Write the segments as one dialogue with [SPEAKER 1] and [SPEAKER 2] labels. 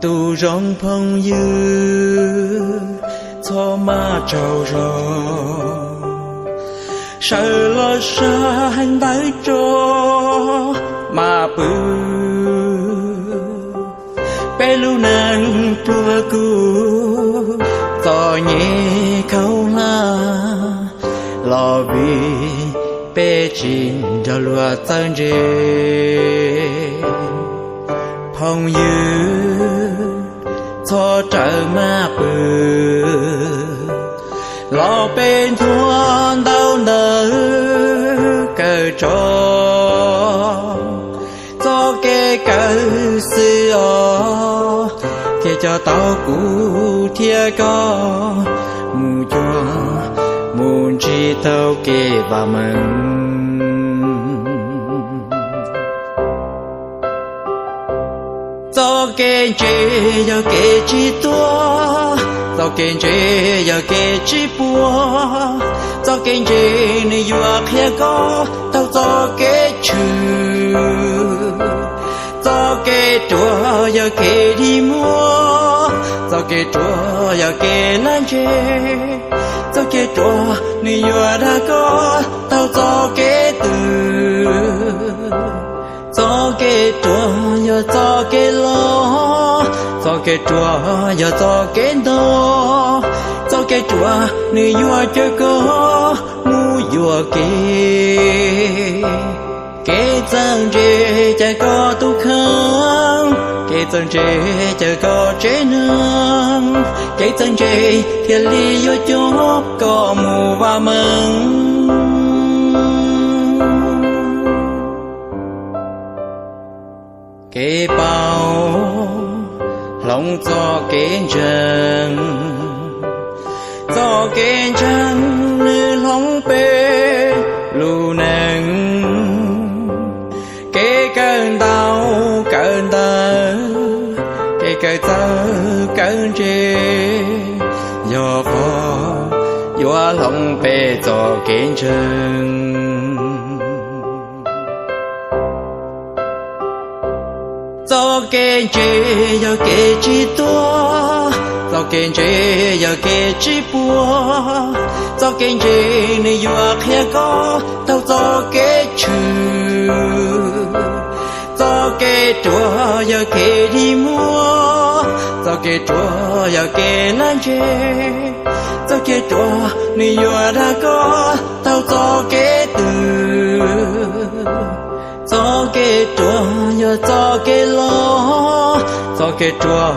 [SPEAKER 1] tu rong phong dư cho ma trầu rò sợ lo xa hành bái cho mà bự bé lu nàng tua cu tò nhẹ khâu la lo vì bé chín cho lúa tăng dê phong dư cho trở ma bự lo bên thuan đau nở cờ cho cái cờ xưa kia cho tao cũ thia có mù chua mù chi tao kê và mừng cho cái chế cho cái chi tua cho cái chế cho cái chi bùa cho cái chế này vừa kia có tao cho cái chữ cho cái chùa cho cái đi mua cho cái chùa cho cái lan chế cho cái chùa này vừa đã có tao cho cái từ cho cái chùa cho cái lo cho cái chùa cho cái đó cho cái chùa này vừa chưa có mu vừa cái chân chế chỉ có tu khang cái chân chế chỉ có chế nương cái chân chế thiên lý vô chỗ có mù và mừng cái bao lòng cho cái chân như lòng bê lu nâng cái cơn đau cơn đau cái cơn đau cơn chê do khó do lòng bê cho cái chân cho cái chế cho cái chi tua cho cái chế cho cái chi bùa cho cái chế này vừa kia có tao cho cái chữ cho cái chùa cho cái đi mua cho cái chùa cho cái lan chế cho cái chùa này vừa đã có tao cho cái từ cho cái chùa cho cái lo cho cái chùa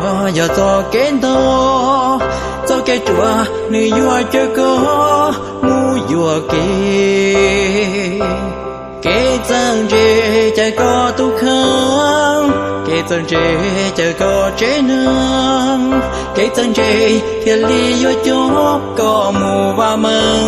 [SPEAKER 1] cho cái đó cho cái chùa này vừa chưa có mu vừa cái chân chế chỉ có tu khang cái chân chế chỉ có chế nương cái chân chế thiên lý vô chỗ có mù và mơ